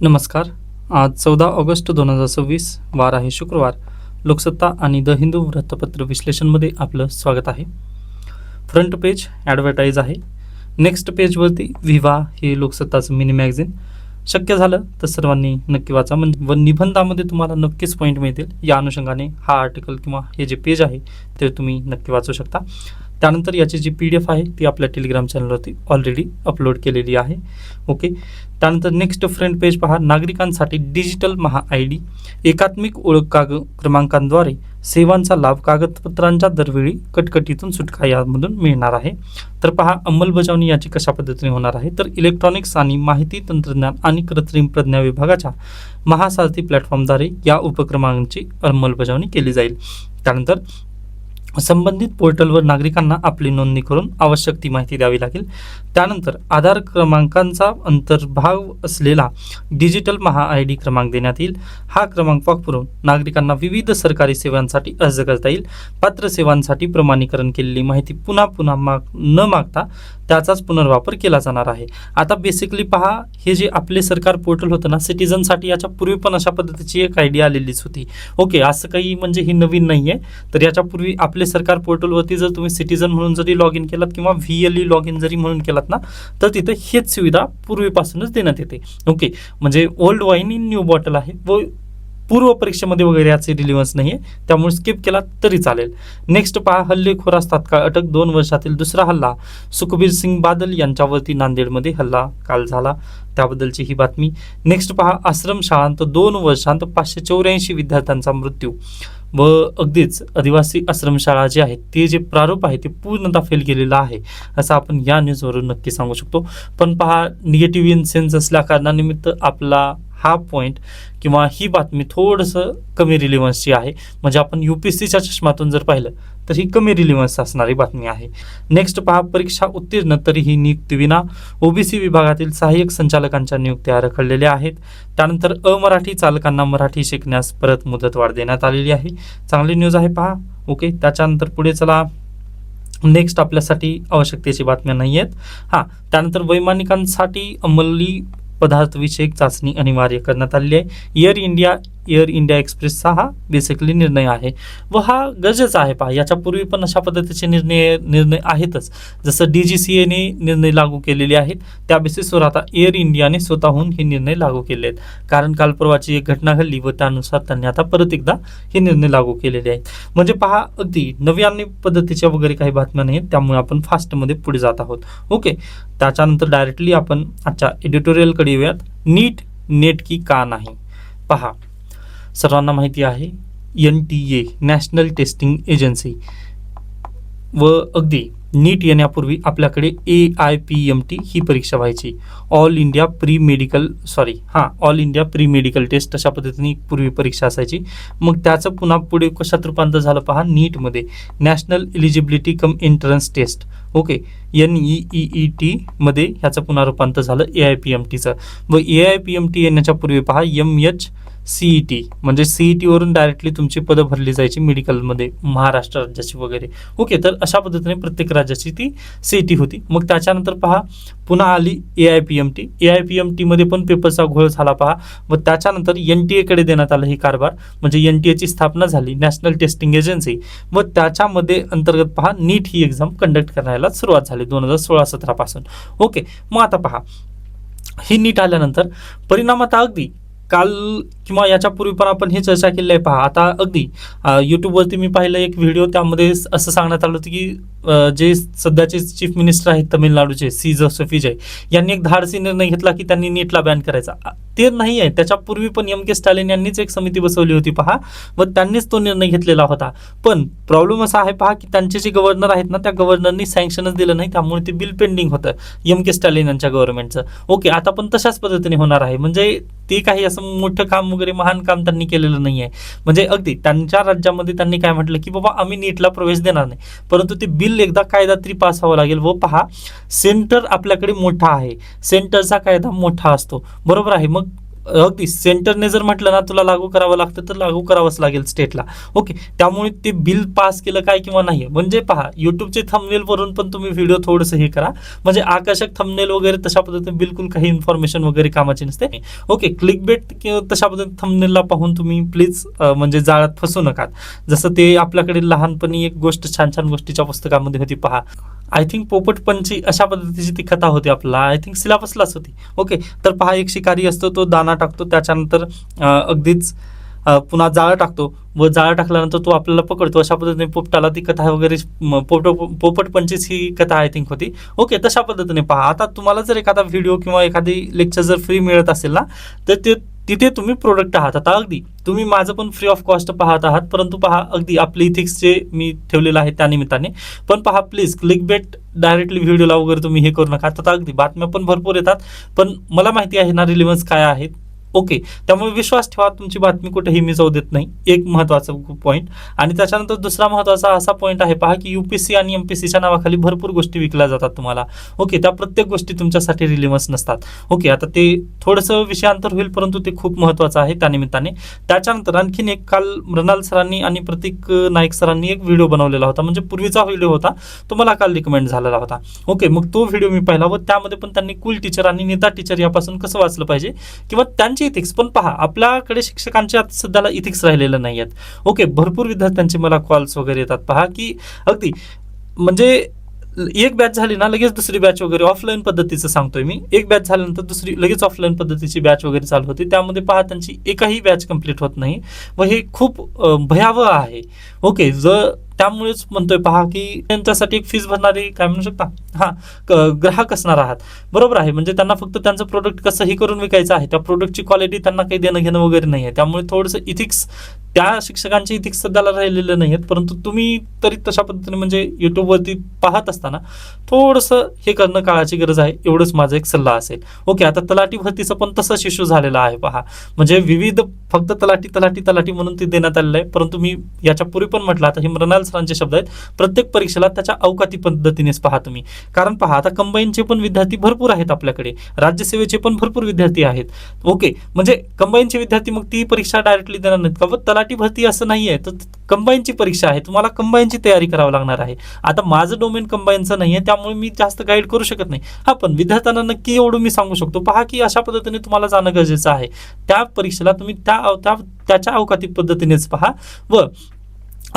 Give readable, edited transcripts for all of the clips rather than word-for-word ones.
नमस्कार. आज 14 ऑगस्ट 2026 वार आहे शुक्रवार. लोकसत्ता आणि द हिंदू वृत्तपत्र विश्लेषणमध्ये आपलं स्वागत आहे. फ्रंट पेज ॲडव्हर्टाईज आहे. नेक्स्ट पेजवरती विवा हे लोकसत्ताचं मिनी मॅगझिन. शक्य झालं तर सर्वांनी नक्की वाचा, व निबंधामध्ये तुम्हाला नक्कीच पॉईंट मिळतील. या अनुषंगाने हा आर्टिकल किंवा हे जे पेज आहे ते तुम्ही नक्की वाचू शकता. त्यानंतर याची जी PDF आहे ती आपल्या टेलिग्राम चॅनलवरती ऑलरेडी अपलोड केलेली आहे. ओके. त्यानंतर नेक्स्ट फ्रंट पेज पहा. नागरिकांसाठी डिजिटल महा-ID एकात्मिक ओळख क्रमांकांद्वारे सेवांचा लाभ कागदपत्रांच्या दरवेळी कटकटीतून सुटका यामधून मिळणार आहे. तर पहा अंमलबजावणी याची कशा पद्धतीने होणार आहे. तर इलेक्ट्रॉनिक्स आणि माहिती तंत्रज्ञान आणि कृत्रिम प्रज्ञा विभागाच्या महासारथी प्लॅटफॉर्मद्वारे या उपक्रमांची अंमलबजावणी केली जाईल. त्यानंतर संबंधित पोर्टलवर नागरिकांना आपली नोंदणी करून आवश्यक ती माहिती द्यावी लागेल. त्यानंतर आधार क्रमांकांचा अंतर्भाव असलेला डिजिटल महा-ID क्रमांक देण्यात येईल. हा क्रमांक वापरून नागरिकांना विविध सरकारी सेवांसाठी अर्ज करता येईल. पात्र सेवांसाठी प्रमाणीकरण केलेली माहिती पुन्हा न मागता त्याचाच पुनर्वापर केला जाणार आहे. आता बेसिकली पहा, हे जे आपले सरकार पोर्टल होतं ना सिटीजनसाठी, याच्या पूर्वी पण अशा पद्धतीची एक आयडिया आलेलीच होती. ओके, असं काही म्हणजे ही नवीन नाही आहे. तर याच्यापूर्वी आपले सरकार पोर्टलवरती जर तुम्ही सिटीजन म्हणून जरी लॉग इन केलात किंवा VLE लॉग इन जरी म्हणून केलात ना, तर तिथे हेच सुविधा पूर्वीपासूनच देण्यात येते. ओके, म्हणजे old wine in new bottle आहे व पूर्व परीक्षेमध्ये वगैरे याचे रिलिव्हन्स नाही आहे, त्यामुळे स्किप केला तरी चालेल. नेक्स्ट पहा, हल्लेखोरास तात्काळ अटक. 2 वर्षातील दुसरा हल्ला. सुखबीर सिंग बादल यांच्यावरती नांदेडमध्ये हल्ला काल झाला, त्याबद्दलची ही बातमी. नेक्स्ट पहा, आश्रमशाळांत 2 वर्षांत 584 विद्यार्थ्यांचा मृत्यू व अगदीच आदिवासी आश्रमशाळा जे आहेत ते जे प्रारूप आहे ते पूर्णतः फेल केलेलं आहे असं आपण या न्यूजवरून नक्की सांगू शकतो. पण पहा, निगेटिव्ह इन सेन्स असल्या कारणानिमित्त आपला हा पॉईंट किंवा ही बातमी थोडंसं कमी रिलिव्हन्सची आहे. म्हणजे आपण UPSCच्या चष्मातून जर पाहिलं तर ही कमी रिलिव्हन्स असणारी बातमी आहे. नेक्स्ट पहा, परीक्षा उत्तीर्ण तरीही नियुक्ती विना. OBC विभागातील सहाय्यक संचालकांच्या नियुक्त्या रखडलेल्या आहेत. त्यानंतर अमराठी चालकांना मराठी शिकण्यास परत मुदतवाढ देण्यात आलेली आहे. चांगली न्यूज आहे पहा. ओके, त्याच्यानंतर पुढे चला. नेक्स्ट आपल्यासाठी आवश्यकतेची बातम्या नाही आहेत. त्यानंतर वैमानिकांसाठी अंमली पदार्थ विषयक चाचणी अनिवार्य करण्यात आलेली आहे. एअर इंडिया एक्सप्रेसचा हा बेसिकली निर्णय आहे व हा गरजेचा आहे. पहा, याच्यापूर्वी पण अशा पद्धतीचे निर्णय आहेतच. जसं DGCAने निर्णय लागू केलेले आहेत, त्या बेसिसवर आता एअर इंडियाने स्वतःहून हे निर्णय लागू केले आहेत. कारण काल परवाची एक घटना घडली व त्यानुसार त्यांनी आता परत एकदा हे निर्णय लागू केलेले आहेत. म्हणजे पहा, अगदी नव्याने पद्धतीच्या वगैरे काही बातम्या नाहीत, त्यामुळे आपण फास्टमध्ये पुढे जात आहोत. ओके, त्याच्यानंतर डायरेक्टली आपण आजच्या एडिटोरियलकडे येऊयात. नेटकी का नाही. पहा, सर्वांना माहिती आहे NTA नॅशनल टेस्टिंग एजन्सी व अगदी नीट येण्यापूर्वी आपल्याकडे AIPMT ही परीक्षा व्हायची. All India pre medical test अशा पद्धतीने पूर्वी परीक्षा असायची. मग त्याचं पुन्हा पुढे कशात रूपांतर झालं पहा, नीटमध्ये national eligibility cum entrance test. Okay, NEET मध्ये ह्याचं पुन्हा रूपांतर झालं AIPMTचं. व AIPMT येण्याच्या पूर्वी पहा MHCET म्हणजे CET वरून डायरेक्टली तुमची पदं भरली जायची मेडिकलमध्ये, महाराष्ट्र राज्याची वगैरे. ओके, तर अशा पद्धतीने प्रत्येक राज्याची ती CET होती. मग त्याच्यानंतर पहा पुन्हा आली AIPMT मध्ये पण पेपरचा घोळ झाला पहा. व त्याच्यानंतर NTA कडे देण्यात आलं ही कारभार. म्हणजे NTA ची स्थापना झाली, नॅशनल टेस्टिंग एजन्सी, व त्याच्यामध्ये अंतर्गत पहा नीट ही एक्झाम कंडक्ट करायला सुरुवात झाली 2016-17 पासून. ओके, मग आता पहा ही नीट आल्यानंतर परिणाम आता अगदी काल किंवा याच्यापूर्वी पण आपण हे चर्चा केली आहे. पहा, आता अगदी यूट्यूबवरती मी पाहिलं एक व्हिडिओ, त्यामध्ये असं सांगण्यात आलं होतं की जे सध्याचे चीफ मिनिस्टर आहेत तमिळनाडूचे C. जोसेफ विजय यांनी एक धाडसी निर्णय घेतला की त्यांनी नीटला बॅन करायचा. ते नाही आहे, त्याच्यापूर्वी पण MK स्टॅलिन यांनीच एक समिती बसवली होती पहा, व त्यांनीच तो निर्णय घेतलेला होता. पण प्रॉब्लेम असा आहे पहा की त्यांचे जे गव्हर्नर आहेत ना, त्या गव्हर्नरनी सँक्शनच दिलं नाही, त्यामुळे ते बिल पेंडिंग होतं MK स्टॅलिन यांच्या गव्हर्नमेंटचं. ओके, आता पण तशाच पद्धतीने होणार आहे. म्हणजे ते काही असं मोठं काम वगैरे महान काम त्यांनी केलेलं नाही आहे. म्हणजे अगदी त्यांच्या राज्यामध्ये त्यांनी काय म्हटलं की बाबा आम्ही नीटला प्रवेश देणार नाही, परंतु ते बिल एकदा कायदा तरी पास व्हावं लागेल. व पहा, सेंटर आपल्याकडे मोठा आहे, सेंटरचा कायदा मोठा असतो, बरोबर आहे. मग अगदी सेंटरने जर म्हटलं ना तुला लागू करावं लागतं तर लागू करावंच लागेल स्टेटला. ओके, त्यामुळे ते बिल पास केलं काय किंवा नाही, म्हणजे पहा युट्यूबचे थंबनेल वरून पण तुम्ही व्हिडिओ थोडंसं हे करा, म्हणजे आकर्षक थंबनेल वगैरे तशा पद्धतीने बिलकुल काही इन्फॉर्मेशन वगैरे कामाची नसते. ओके, क्लिक बेट किंवा तशा पद्धतीने थंबनेलला पाहून तुम्ही प्लीज म्हणजे जाळ्यात फसू नका. जसं ते आपल्याकडे लहानपणी एक गोष्ट छान छान गोष्टीच्या पुस्तकामध्ये होती पहा, आय थिंक पोपटपंची अशा पद्धतीची ती कथा होती, आपला आय थिंक सिलेबसलाच होती. ओके, तर पहा एक शिकारी असतो, तो दाना टाकतो, त्याच्यानंतर अगदीच पुन्हा जाळं टाकतो व जाळं टाकल्यानंतर तो आपल्याला पकडतो. अशा पद्धतीने पोपटाला ती कथा वगैरे पोपटपंचीच ही कथा आय थिंक होती. ओके, तशा पद्धतीने पहा. आता तुम्हाला जर एखादा व्हिडिओ किंवा एखादी लेक्चर जर फ्री मिळत असेल ना, तर ते तिथे तुम्ही प्रोडक्ट आहात. आता अगदी तुम्ही माझं पण फ्री ऑफ कॉस्ट पाहत आहात, परंतु पहा अगदी आपले इथिक्स जे मी ठेवलेलं आहे त्यानिमित्ताने. पण पहा प्लीज क्लिक बेट डायरेक्टली व्हिडिओला वगैरे तुम्ही हे करू नका. आता अगदी बातम्या पण भरपूर येतात, पण मला माहिती आहे ना रिलेव्हन्स काय आहेत. ओके, त्यामुळे विश्वास ठेवा, तुमची बातमी कुठेही मी जाऊ देत नाही, एक महत्त्वाचा पॉईंट. आणि त्याच्यानंतर दुसरा महत्त्वाचा असा पॉईंट आहे पहा, की यूपीएससी आणि एमपीएससीच्या नावाखाली भरपूर गोष्टी विकल्या जातात तुम्हाला. ओके, त्या प्रत्येक गोष्टी तुमच्यासाठी रिलेव्हन्स नसतात. ओके, आता ते थोडंसं विषयांतर होईल, परंतु ते खूप महत्त्वाचं आहे त्यानिमित्ताने. त्याच्यानंतर आणखीन एक काल मृणाल सरांनी आणि प्रतीक नाईक सरांनी एक व्हिडिओ बनवलेला होता, म्हणजे पूर्वीचा व्हिडिओ होता तो, मला काल रिकमेंड झालेला होता. ओके, मग तो व्हिडिओ मी पाहिला व त्यामध्ये पण त्यांनी कूल टीचर आणि नेता टीचर यापासून कसं वाचलं पाहिजे किंवा त्यांची इथिक्स. पण पहा आपल्याकडे शिक्षकांचे आता सध्याला इथिक्स राहिलेलं नाही आहेत. ओके, भरपूर विद्यार्थ्यांचे मला कॉल्स वगैरे येतात पहा, की अगदी म्हणजे एक बॅच झाली ना लगेच दुसरी बॅच वगैरे ऑफलाईन पद्धतीचं सांगतोय मी, एक बॅच झाल्यानंतर दुसरी लगेच ऑफलाईन पद्धतीची बॅच वगैरे चालू होती. त्यामध्ये पहा त्यांची एकही बॅच कंप्लीट होत नाही व हे खूप भयावह आहे. ओके, जर त्यामुळेच म्हणतोय पहा, की त्यांच्यासाठी एक फीस भरणारे काय म्हणू शकता, ग्राहक असणार आहात. बरोबर आहे, म्हणजे त्यांना फक्त त्यांचं प्रोडक्ट कसंही करून विकायचं आहे, त्या प्रोडक्टची क्वालिटी त्यांना काही देणं घेणं वगैरे नाही आहे. त्यामुळे थोडंसं इथिक्स, त्या शिक्षकांचे इथिक्स सध्याला राहिलेले नाही आहेत. परंतु तुम्ही तरी तशा पद्धतीने म्हणजे युट्यूबवरती पाहत असताना थोडंसं हे करणं काळाची गरज आहे, एवढंच माझा एक सल्ला असेल. ओके, आता तलाठी भरतीचं पण तसंच इश्यू झालेला आहे पहा, म्हणजे विविध फक्त तलाठी तलाठी तलाठी म्हणून ते देण्यात आलेलं आहे. परंतु मी याच्या पूर्वी पण म्हटलं, आता हे मृणाल सरांचे शब्द आहेत, प्रत्येक परीक्षेला त्याच्या अवकाती पद्धतीनेच पहा तुम्ही. कारण पहा आता कंबाईनचे पण विद्यार्थी भरपूर आहेत आपल्याकडे, राज्यसेवेचे पण भरपूर विद्यार्थी आहेत. ओके, म्हणजे कंबाईनचे विद्यार्थी मग ती परीक्षा डायरेक्टली देणार नाहीत का? तलाठी भरती असं नाही आहे, तर कंबाईनची परीक्षा आहे, तुम्हाला कंबाईनची तयारी करावी लागणार आहे. आता माझं डोमेन कंबाईनचं नाही आहे, त्यामुळे मी जास्त गाईड करू शकत नाही. हा, पण विद्यार्थ्यांना नक्की एवढं मी सांगू शकतो पहा, की अशा पद्धतीने तुम्हाला जाणं गरजेचं आहे. त्या परीक्षेला तुम्ही त्याच्या अवकाती पद्धतीनेच पहा व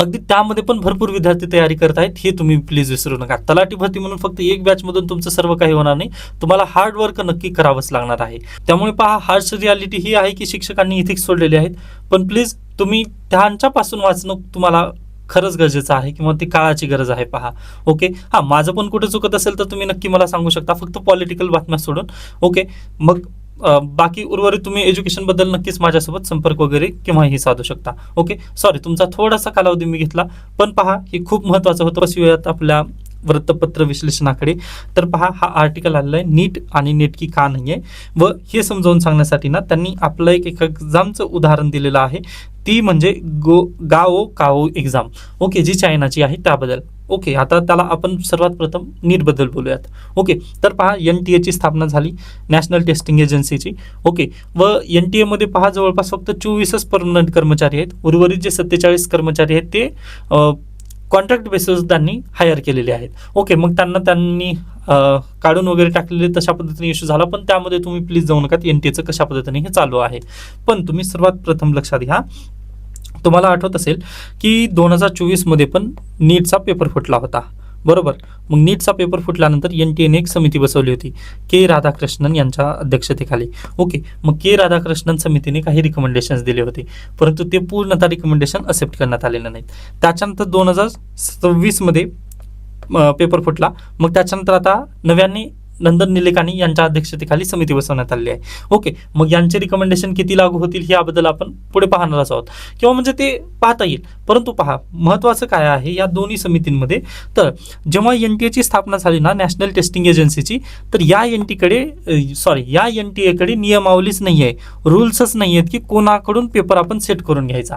अगदी त्यामध्ये पण भरपूर विद्यार्थी तयारी करत आहेत, हे तुम्ही प्लीज विसरू नका. तलाठी भरती म्हणून फक्त एक बॅचमधून तुमचं सर्व काही होणार नाही, तुम्हाला हार्डवर्क नक्की करावंच लागणार आहे. त्यामुळे पहा हार्श रियालिटी ही आहे, की शिक्षकांनी इथिक्स सोडलेले आहेत, पण प्लीज तुम्ही त्यांच्यापासून वाचणं तुम्हाला खरंच गरजेचं आहे किंवा ती काळाची गरज आहे पहा. ओके, हां, माझं पण कुठे चुकत असेल तर तुम्ही नक्की मला सांगू शकता, फक्त पॉलिटिकल बातम्या सोडून. ओके, मग बाकी उर्वरित तुम्ही एज्युकेशन बद्दल नक्कीच माझ्यासोबत संपर्क वगैरे केव्हाही साधू शकता. ओके, सॉरी तुमचा थोडासा कालावधी मी घेतला, पण पहा हे खूप महत्त्वाचं होतं. बसूयात आपल्या वृत्तपत्र विश्लेषणाकडे. तर पहा हा आर्टिकल आलेला आहे, नीट आणि नेटकी का नाही आहे, व हे समजावून सांगण्यासाठी ना त्यांनी आपलं एक एक्झामचं उदाहरण दिलेलं आहे, ती म्हणजे गाओ काओ एक्झाम. ओके, जी चायनाची आहे त्याबद्दल. ओके, आता त्याला आपण सर्वात प्रथम नीटबद्दल बोलूयात. ओके, तर पहा NTA ची स्थापना झाली, नॅशनल टेस्टिंग एजन्सीची. ओके, व NTA मध्ये पहा जवळपास फक्त 24च परमनंट कर्मचारी आहेत, उर्वरित जे 47 कर्मचारी आहेत ते कॉन्ट्रॅक्ट बेसिस त्यांनी हायर केलेले आहेत. ओके, मग त्यांनी काढून वगैरे टाकलेले तशा पद्धतीने इश्यू झाला, पण त्यामध्ये तुम्ही प्लीज जाऊ नका, NTAचं कशा पद्धतीने हे चालू आहे. पण तुम्ही सर्वात प्रथम लक्षात घ्या, तुम्हाला आठवत असेल की 2024 मध्ये पण नीटचा पेपर फुटला होता, बरोबर. मग नीटचा पेपर फुटल्यानंतर NTAने एक समिती बसवली होती के राधाकृष्णन यांच्या अध्यक्षतेखाली. ओके, मग के राधाकृष्णन समितीने काही रिकमेंडेशन्स दिले होते, परंतु ते पूर्णतः रिकमेंडेशन एक्सेप्ट करण्यात आलेले नाहीत. त्याच्यानंतर 2026 मध्ये पेपर फुटला. मग त्याच्यानंतर आता नव्याने नंदन निलेकानी यांच्या अध्यक्षतेखाली समिती बसवण्यात आली आहे. ओके, मग यांचे रिकमेंडेशन किती लागू होतील याबद्दल आपण पुढे पाहणारच आहोत, किंवा म्हणजे ते पाहता येईल. परंतु पहा महत्त्वाचं काय आहे या दोन्ही समितींमध्ये, तर जेव्हा NTA ची स्थापना झाली ना नॅशनल टेस्टिंग एजन्सीची, तर या NTA कडे नियमावलीच नाही आहे, रूल्सच नाही आहेत की कोणाकडून पेपर आपण सेट करून घ्यायचा.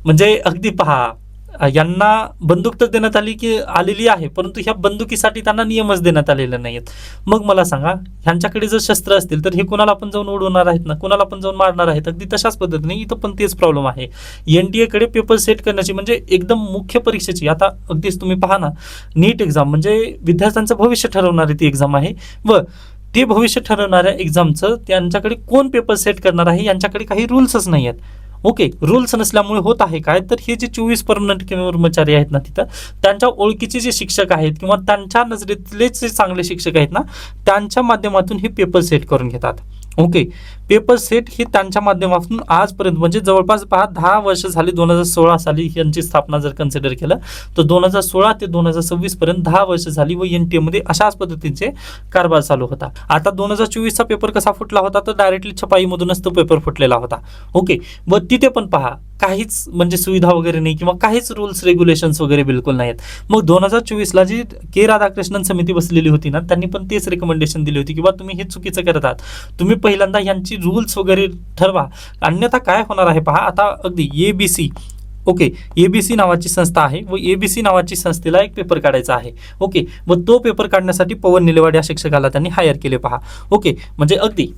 म्हणजे अगदी पहा यांना बंदूक तर देण्यात आलेली आहे, परंतु ह्या बंदुकीसाठी त्यांना नियमच देण्यात आलेले नाहीत. मग मला सांगा, ह्यांच्याकडे जर शस्त्र असतील तर हे कुणाला पण जाऊन उडवणार आहेत ना, कुणाला पण जाऊन मारणार आहेत. अगदी तशाच पद्धतीने इथं पण तेच प्रॉब्लेम आहे. NTA कडे पेपर सेट करण्याची म्हणजे एकदम मुख्य परीक्षेची, आता अगदीच तुम्ही पहा ना, नीट एक्झाम म्हणजे विद्यार्थ्यांचं भविष्य ठरवणारी ती एक्झाम आहे व ते भविष्य ठरवणाऱ्या एक्झामचं त्यांच्याकडे कोण पेपर सेट करणार आहे यांच्याकडे काही रूल्सच नाही आहेत. ओके, रूल्स नसल्यामुळे होत आहे काय, तर हे जे 24 परमनंट कर्मचारी आहेत ना तिथं, त्यांच्या ओळखीचे जे शिक्षक आहेत किंवा त्यांच्या नजरेतले जे चांगले शिक्षक आहेत ना, त्यांच्या माध्यमातून हे पेपर सेट करून घेतात. ओके, पेपर सेट हे त्यांच्या माध्यमातून आजपर्यंत म्हणजे जवळपास 10 वर्ष झाली. 2016 साली यांची स्थापना जर कन्सिडर केलं तर 2016 ते 2026 पर्यंत 10 वर्ष झाली व NTA मध्ये अशाच पद्धतीचे कारभार चालू होता. आता 2024 चा पेपर कसा फुटला होता, तर डायरेक्टली छपाईमधूनच तो पेपर फुटलेला होता. ओके, व तिथे पण पहा काहीच म्हणजे सुविधा वगैरे नाही किंवा काहीच रूल्स रेग्युलेशन्स वगैरे बिलकुल नाहीत. मग 2024ला जी के राधाकृष्णन समिती बसलेली होती ना, त्यांनी पण तेच रिकमेंडेशन दिली होती की बा तुम्ही हे चुकीचं करत आहात, तुम्ही पहिल्यांदा यांची रूल्स वगैरे ठरवा, अन्यथा काय होणार आहे पहा. आता अगदी ABC, ओके, ABC नावाची संस्था आहे व ABC नावाची संस्थेला एक पेपर काढायचा आहे. ओके, व तो पेपर काढण्यासाठी पवन निलेवाड या शिक्षकाला त्यांनी हायर केले पहा. ओके, म्हणजे अगदी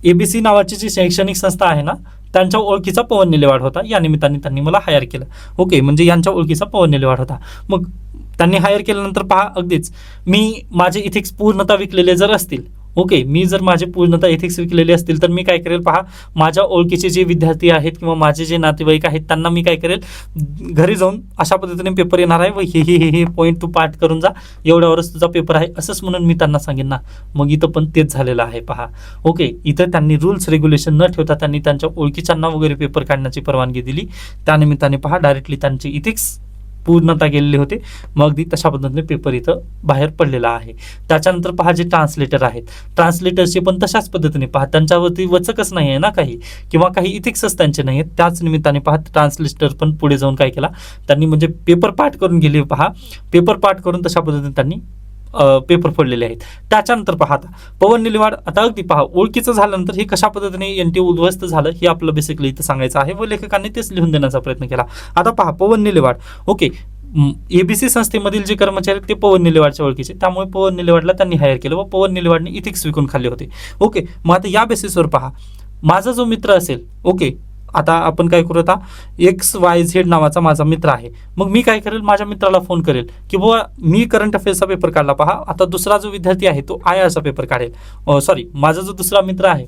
ABC नावाची जी शैक्षणिक संस्था आहे ना, त्यांच्या ओळखीचा पवन निलेवाड होता, या निमित्ताने त्यांनी मला हायर केलं. ओके, म्हणजे यांच्या ओळखीचा पवन निलेवाड होता. मग त्यांनी हायर केल्यानंतर पहा अगदीच मी माझे इथिक्स पूर्णतः विकलेले जर असतील, ओके, मी जर माझे पूर्णतः एथिक्स विकलेले असतील तर मी काय करेल पहा, माझ्या ओळखीचे जे विद्यार्थी आहेत किंवा माझे जे नातेवाईक आहेत त्यांना मी काय करेल, घरी जाऊन अशा पद्धतीने पेपर येणार आहे व हे पॉईंट तू पाठ करून जा, एवढ्यावरच तुझा पेपर आहे असंच म्हणून मी त्यांना सांगेन ना. मग इथं पण तेच झालेलं आहे पहा. ओके, इथं त्यांनी रूल्स रेग्युलेशन न ठेवता त्यांनी त्यांच्या ओळखीच्यांना वगैरे पेपर काढण्याची परवानगी दिली. त्यानिमित्ताने पहा डायरेक्टली त्यांचे इथिक्स पूर्णता गेलेले होते. मग अगदी तशा पद्धतीने पेपर इथं बाहेर पडलेला आहे. त्याच्यानंतर पहा जे ट्रान्सलेटर आहेत, ट्रान्सलेटरचे पण तशाच पद्धतीने पहा त्यांच्यावरती वचकच नाही आहे ना काही किंवा काही इथिक्सच त्यांचे नाही आहेत. त्याच निमित्ताने पहा ट्रान्सलेटर पण पुढे जाऊन काय केला त्यांनी, म्हणजे पेपर पाठ करून गेले पहा, पेपर पाठ करून तशा पद्धतीने त्यांनी पेपर फोडलेले आहेत. त्याच्यानंतर पहा आता पवन निलेवाड, आता अगदी पहा ओळखीचं झाल्यानंतर हे कशा पद्धतीने NTA उद्ध्वस्त झालं हे आपलं बेसिकली इथं सांगायचं आहे व लेखकांनी तेच लिहून देण्याचा प्रयत्न केला. आता पहा पवन निलेवाड, ओके, ABC संस्थेमधील जे कर्मचारी आहेत ते पवन निलेवाडच्या ओळखीचे, त्यामुळे पवन निलेवाडला त्यांनी हायर केलं व पवन निलेवाडने इथिक्स विकून खाल्ले होते. ओके, मग आता या बेसिसवर पहा माझा जो मित्र असेल, ओके, आता आपण काय करू, आता XYZ नावाचा माझा मित्र आहे. मग मी काय करेल, माझ्या मित्राला फोन करेल की बुवा मी करंट अफेअर्सचा पेपर काढला पहा. आता दुसरा जो विद्यार्थी आहे तो IRचा पेपर काढेल, सॉरी माझा जो दुसरा मित्र आहे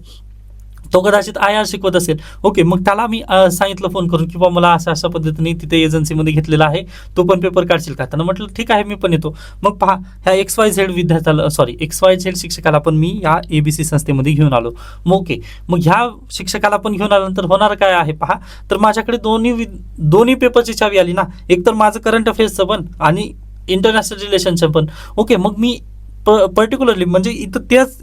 तो कदाचित IR शिकवत असेल. ओके, मग त्याला मी सांगितलं फोन करून की बाबा मला अशा पद्धतीने तिथे एजन्सीमध्ये घेतलेला आहे, तो पण पेपर काढशील का. त्यानं म्हटलं ठीक आहे मी पण येतो. मग पहा ह्या XYZ विद्यार्थ्याला, सॉरी XYZ शिक्षकाला पण मी या ABC संस्थेमध्ये घेऊन आलो. मग ओके, मग ह्या शिक्षकाला पण घेऊन आल्यानंतर होणार काय आहे पहा, तर माझ्याकडे दोन्ही पेपरची चावी आली ना, एक तर माझं करंट अफेअर्सचं पण आणि इंटरनॅशनल रिलेशनचं पण. ओके, मग मी पर्टिक्युलरली म्हणजे इथं त्याच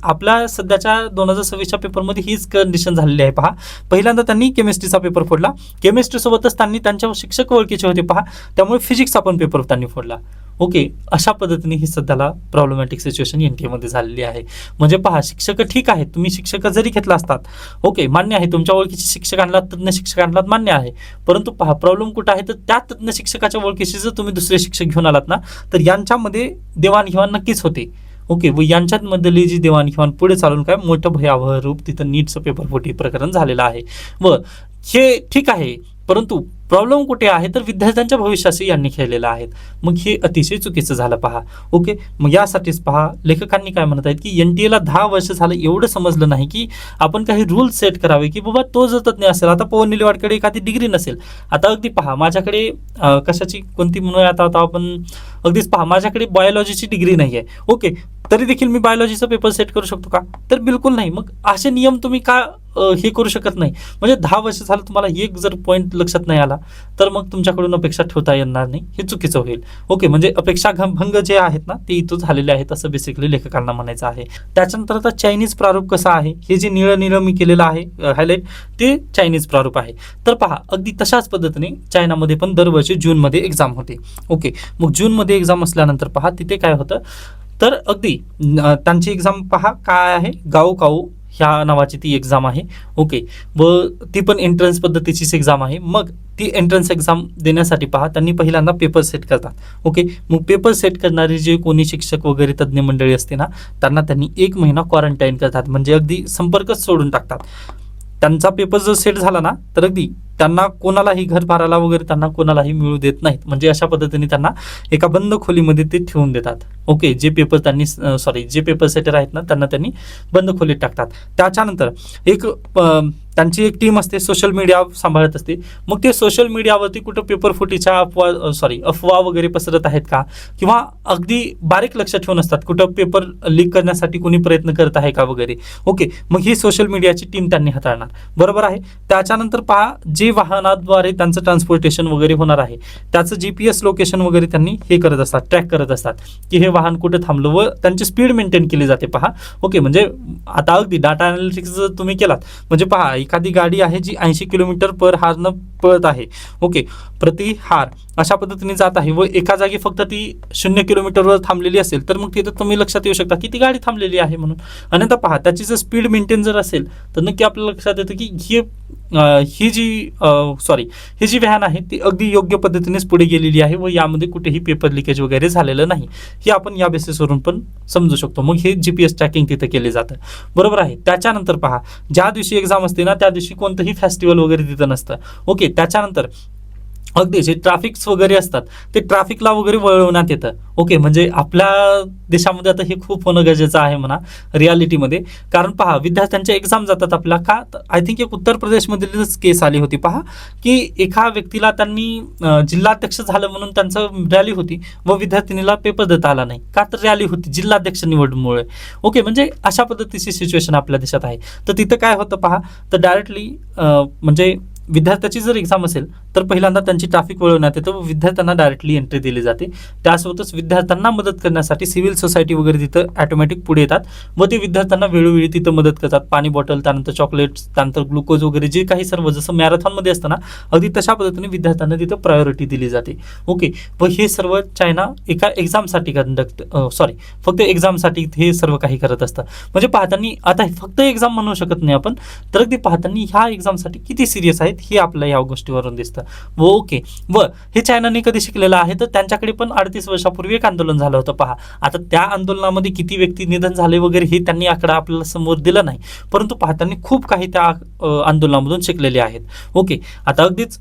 आपल्या सध्याच्या 2026च्या पेपरमध्ये हीच कंडिशन झालेली आहे पहा. पहिल्यांदा त्यांनी केमिस्ट्रीचा पेपर फोडला, केमिस्ट्रीसोबतच त्यांनी त्यांच्या शिक्षक ओळखीचे होते पहा, त्यामुळे फिजिक्सचा पण पेपर त्यांनी फोडला. ओके, अशा पद्धतीने ही सध्याला प्रॉब्लेमॅटिक सिच्युएशन NTA मध्ये झालेली आहे. म्हणजे पहा शिक्षक ठीक आहेत, तुम्ही शिक्षक जरी घेतला असतात, ओके मान्य आहे, तुमच्या ओळखीचे शिक्षक आणलात, तज्ञ शिक्षक आणलात, मान्य आहे, परंतु पहा प्रॉब्लेम कुठं आहे, तर त्या तज्ञ शिक्षकाच्या ओळखीचे जर तुम्ही दुसरे शिक्षक घेऊन आलात ना, तर यांच्यामध्ये देवाणघेवाण नक्कीच होते. ओके, व यांच्यामधली जी देवाणघेवाण पुढे चालून काय मोठं भयावह रूप तिथं नीटचं पेपर फुटी प्रकरण झालेलं आहे. व हे ठीक आहे, परंतु प्रॉब्लेम कुठे आहे, तर विद्यार्थ्यांच्या भविष्याशी यांनी खेळलेलं आहे. मग हे अतिशय चुकीचं झालं पहा. ओके, मग यासाठीच पहा लेखकांनी काय म्हणत आहेत की NTA ला 10 वर्ष झालं एवढं समजलं नाही की आपण काही रूल सेट करावे की बाबा तो जर तज्ञ असेल, आता पवन निलेवाडकडे एखादी डिग्री नसेल, आता अगदी पहा माझ्याकडे कशाची कोणती म्हणूया आता आपण अगदीच पहा माझ्याकडे बायोलॉजीची डिग्री नाही आहे. ओके, तरी देखील मी बायोलॉजीचा पेपर सेट करू शकतो का, तर बिलकुल नाही. मग असे नियम तुम्ही का हे करू शकत नाही. म्हणजे 10 वर्ष झालं तुम्हाला एक जर पॉईंट लक्षात नाही आला तर मग तुमच्याकडून अपेक्षा ठेवता येणार नाही, हे चुकीचं होईल. ओके, म्हणजे अपेक्षा भंग जे आहेत ना ते इथं झालेले आहेत असं बेसिकली लेखकांना म्हणायचं आहे. त्याच्यानंतर आता चायनीज प्रारूप कसं आहे, हे जे निळं मी केलेलं आहे हायलाईट, ते चायनीज प्रारूप आहे. तर पहा अगदी तशाच पद्धतीने चायनामध्ये पण दरवर्षी जूनमध्ये एक्झाम होते. ओके, मग जूनमध्ये एक्झाम असल्यानंतर पहा तिथे काय होतं, तर अगदी त्यांची एक्झाम पहा काय आहे, गाओकाऊ ह्या नावाची ती एक्झाम आहे. ओके, व ती पण एंट्रन्स पद्धतीचीच एक्झाम आहे. मग ती एंट्रन्स एक्झाम देण्यासाठी पहा त्यांनी पहिल्यांदा पेपर सेट करतात. ओके, मग पेपर सेट करणारे जे कोणी शिक्षक वगैरे तज्ज्ञ मंडळी असते ना, त्यांनी 1 महिना क्वारंटाईन करतात, म्हणजे अगदी संपर्कच सोडून टाकतात. त्यांचा पेपर जर सेट झाला ना, तर अगदी त्यांना कोणालाही घर भाराला वगैरे त्यांना कोणालाही मिळू देत नाहीत. म्हणजे अशा पद्धतीने त्यांना एका बंद खोलीमध्ये ते ठेवून देतात. ओके, जे पेपर जे पेपर सेटर आहेत ना, त्यांनी बंद खोलीत टाकतात. त्याच्यानंतर त्यांची एक टीम असते, सोशल मीडिया सांभाळत असते. मग ते सोशल मीडियावरती कुठं पेपर फुटीच्या अफवा वगैरे पसरत आहेत का, किंवा अगदी बारीक लक्ष ठेवून असतात कुठं पेपर लीक करण्यासाठी कोणी प्रयत्न करत आहे का वगैरे. ओके, मग ही सोशल मीडियाची टीम त्यांनी हाताळणार. बरोबर आहे. त्याच्यानंतर पहा, जे वाहनाद्वारे त्यांचं ट्रान्सपोर्टेशन वगैरे होणार आहे त्याचं GPS लोकेशन वगैरे त्यांनी हे करत असतात, ट्रॅक करत असतात की हे वाहन कुठं थांबलं, व त्यांची स्पीड मेंटेन केली जाते. पहा, ओके, म्हणजे आता अगदी डाटा अनालिटिक्स जर तुम्ही केलात, म्हणजे पहा एखादी गाडी आहे जी 80 किलोमीटर पर हारनं पळत आहे. ओके, प्रति हार अशा पद्धतीने जात आहे, व एका जागी फक्त ती 0 किलोमीटरवर थांबलेली असेल, तर मग तिथं तुम्ही लक्षात येऊ शकता की ती गाडी थांबलेली आहे म्हणून. आणि आता पहा, त्याची जर स्पीड मेंटेन जर असेल तर नक्की आपल्याला लक्षात येतं की ही जी व्हॅन आहे ती अगदी योग्य पद्धतीनेच पुढे गेलेली आहे, व यामध्ये कुठेही पेपर लिकेज वगैरे झालेलं नाही. हे आपण या बेसिसवरून पण समजू शकतो. मग हे GPS ट्रॅकिंग तिथं केले जातं. बरोबर आहे. त्याच्यानंतर पहा, ज्या दिवशी एक्झाम असते ना, त्या दिवशी कोणतंही फेस्टिवल वगैरे तिथं नसतं. ओके, त्याच्यानंतर अगदी जे ट्रॅफिक्स वगैरे असतात ते ट्रॅफिकला वगैरे वळवण्यात येतं. ओके, म्हणजे आपल्या देशामध्ये आता हे खूप होणं गरजेचं आहे म्हणा रियालिटीमध्ये. कारण पहा, विद्यार्थ्यांच्या एक्झाम जातात आपल्या का, आय थिंक एक उत्तर प्रदेशमधीलच केस आली होती. पहा की एका व्यक्तीला त्यांनी जिल्हाध्यक्ष झालं म्हणून त्यांचं रॅली होती, व विद्यार्थिनीला पेपर देता आला नाही का, तर रॅली होती जिल्हाध्यक्ष निवडमुळे. ओके, म्हणजे अशा पद्धतीची सिच्युएशन आपल्या देशात आहे. तर तिथं काय होतं पहा, तर डायरेक्टली म्हणजे विद्यार्थ्याची जर एक्झाम असेल तर पहिल्यांदा त्यांची ट्रॅफिक वळवण्यात येतं व विद्यार्थ्यांना डायरेक्टली एंट्री दिली जाते. त्यासोबतच विद्यार्थ्यांना मदत करण्यासाठी सिव्हिल सोसायटी वगैरे तिथं ऑटोमॅटिक पुढे येतात व ते विद्यार्थ्यांना वेळोवेळी तिथं मदत करतात. पाणी बॉटल, त्यानंतर चॉकलेट्स, त्यानंतर ग्लुकोज वगैरे जे काही सर्व जसं मॅरेथॉनमध्ये असतं ना, अगदी तशा पद्धतीने विद्यार्थ्यांना तिथं प्रायोरिटी दिली जाते. ओके, व हे सर्व चायना एका एक्झामसाठी फक्त एक्झामसाठी हे सर्व काही करत असतं. म्हणजे पाहताना आता फक्त एक्झाम म्हणू शकत नाही आपण, तर अगदी पाहताना ह्या एक्झामसाठी किती सिरियस आहेत हे आपल्याला या गोष्टीवरून दिसतं. ओके, व हे चायनाने कधी शिकलेलं आहे, तर त्यांच्याकडे पण 38 वर्षापूर्वी एक आंदोलन झालं होतं. पहा, आता त्या आंदोलनामध्ये किती व्यक्ती निधन झाले वगैरे हे त्यांनी आकडा आपल्याला समोर दिला नाही, परंतु पाहताना खूप काही त्या आंदोलनामधून शिकलेले आहेत. ओके, आता अगदीच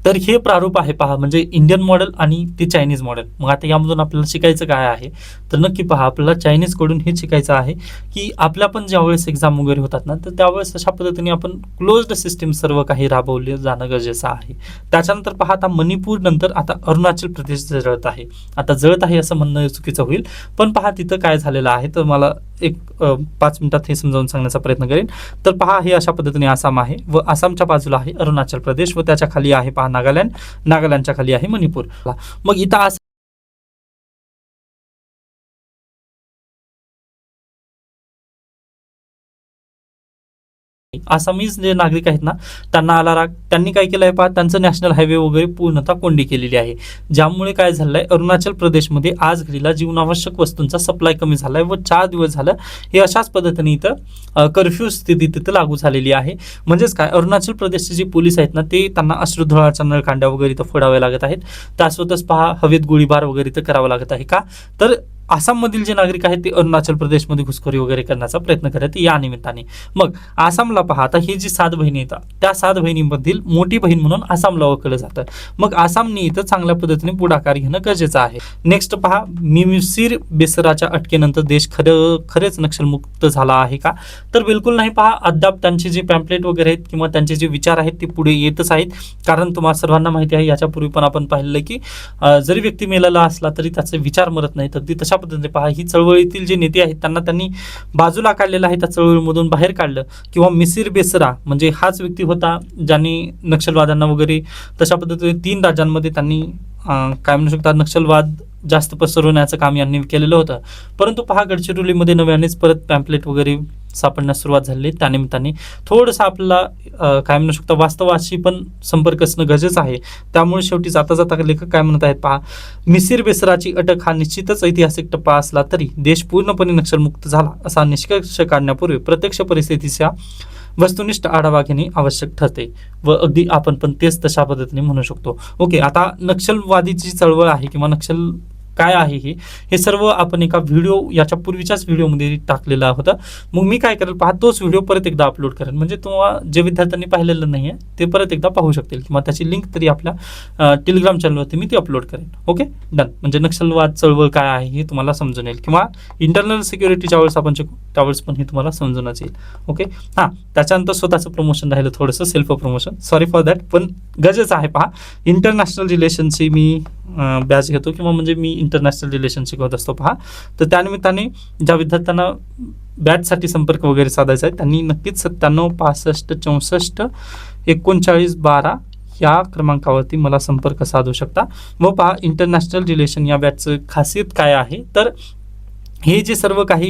तर हे प्रारूप आहे पहा, म्हणजे इंडियन मॉडेल आणि ते चायनीज मॉडेल. मग आता यामधून आपल्याला शिकायचं काय आहे, तर नक्की पहा, आपल्याला चायनीजकडून हे शिकायचं आहे की आपल्या पण ज्यावेळेस एक्झाम वगैरे होतात ना, तर त्यावेळेस अशा पद्धतीने आपण क्लोज्ड सिस्टीम सर्व काही राबवले जाणं गरजेचं आहे. त्याच्यानंतर पहा, आता मणिपूर नंतर आता अरुणाचल प्रदेश जळत आहे. आता जळत आहे असं म्हणणं चुकीचं होईल, पण पहा तिथं काय झालेलं आहे, तर मला एक 5 मिनिटात हे समजावून सांगण्याचा प्रयत्न करेन. तर पहा, हे अशा पद्धतीने आसाम आहे व आसामच्या बाजूला आहे अरुणाचल प्रदेश व त्याच्या खाली आहे पहा नागालँडच्या खाली आहे मणिपूर. मग इथं आसामीज जे नागरिक आहेत ना, त्यांना आला राग. त्यांनी काय केलं आहे पहा, त्यांचं नॅशनल हायवे वगैरे पूर्णतः कोंडी केलेली आहे, ज्यामुळे काय झालं आहे, अरुणाचल प्रदेशमध्ये आज घडीला जीवनावश्यक वस्तूंचा सप्लाय कमी झाला आहे व 4 दिवस झालं हे अशाच पद्धतीने इथं कर्फ्यू स्थिती तिथं लागू झालेली आहे. म्हणजेच काय, अरुणाचल प्रदेशचे जे पोलीस आहेत ना, ते त्यांना अश्रुधुराच्या नळकांड्या वगैरे इथं फोडाव्या लागत आहेत. त्यासोबतच पहा, हवेत गोळीबार वगैरे इथं करावा लागत आहे. का, तर आसाममधील जे नागरिक आहेत ते अरुणाचल प्रदेशमध्ये घुसखोरी वगैरे करण्याचा प्रयत्न करत या निमित्ताने. मग आसामला पहा, आता ही जी 7 बहिणी आहेत, त्या 7 बहिणींमधील मोठी बहीण म्हणून आसामला ओळखलं जातं. मग आसामने इथं चांगल्या पद्धतीने पुढाकार घेणं गरजेचं आहे. नेक्स्ट पहा, मिसिर बेसराच्या अटकेनंतर देश खरेच नक्षलमुक्त झाला आहे का, तर बिलकुल नाही. पहा, अद्याप त्यांचे जे पॅम्पलेट वगैरे आहेत किंवा त्यांचे जे विचार आहेत ते पुढे येतच आहेत. कारण तुम्हाला सर्वांना माहिती आहे, याच्यापूर्वी पण आपण पाहिलं की जरी व्यक्ती मेलेला असला तरी त्याचे विचार मरत नाही. तर ती तशा पद्धतीने पहा, ही चळवळीतील जे नेते आहेत त्यांनी बाजूला काढलेलं आहे, त्या चळवळीमधून बाहेर काढलं. किंवा मिसिर बेसरा म्हणजे हाच व्यक्ती होता ज्यांनी नक्षलवाद्यांना वगैरे तशा पद्धतीने 3 राज्यांमध्ये त्यांनी काय म्हणू शकता नक्षलवाद जास्त पसरवण्याचं काम यांनी केलेलं होतं. परंतु पहा गडचिरोलीमध्ये नव्यानेच परत पॅम्पलेट वगैरे सापडण्यास सुरुवात झाली. त्यानिमित्ताने थोडंसं आपल्याला काय म्हणू शकता वास्तवाशी पण संपर्क असणं गरजेचं आहे. त्यामुळे शेवटी जाता जाता लेखक काय म्हणत आहेत पहा, मिसिर बेसराची अटक हा निश्चितच ऐतिहासिक टप्पा असला तरी देश पूर्णपणे नक्षलमुक्त झाला असा निष्कर्ष काढण्यापूर्वी प्रत्यक्ष परिस्थितीच्या वस्तुनिष्ठ आढावा घेणे आवश्यक ठरते व अगदी आपण पण तेच तशा पद्धतीने म्हणू शकतो. ओके, आता नक्षलवादीची चळवळ आहे किंवा नक्षल काय आहे हे सर्व आपण एका व्हिडिओ याच्या पूर्वीच्याच व्हिडिओमध्ये टाकलेला होता. मग मी काय करेल पहा, तोच व्हिडिओ परत एकदा अपलोड करेन, म्हणजे तुम्हाला जे विद्यार्थ्यांनी पाहिलेलं नाही आहे ते परत एकदा पाहू शकतील किंवा त्याची लिंक तरी आपल्या टेलिग्राम चॅनलवरती मी ती अपलोड करेन. Okay done. म्हणजे नक्षलवाद चळवळ काय आहे हे तुम्हाला समजून येईल किंवा इंटरनल सिक्युरिटीच्या वेळेस आपण शिकू त्यावेळेस पण हे तुम्हाला समजूनच येईल. ओके हां, त्याच्यानंतर स्वतःचं प्रमोशन राहिलं थोडंसं, self promotion, sorry for that, पण गरजेचं आहे. पहा, इंटरनॅशनल रिलेशनची मी बॅच घेतो किंवा म्हणजे मी इंटरनॅशनल रिलेशन शिकवत असतो. पहा, तर त्यानिमित्ताने ज्या विद्यार्थ्यांना बॅचसाठी संपर्क वगैरे साधायचा आहे त्यांनी नक्कीच 97 65 64 39 12 या क्रमांकावरती मला संपर्क साधू शकता. व पहा, इंटरनॅशनल रिलेशन या बॅचचं खासियत काय आहे तर हे जे सर्व काही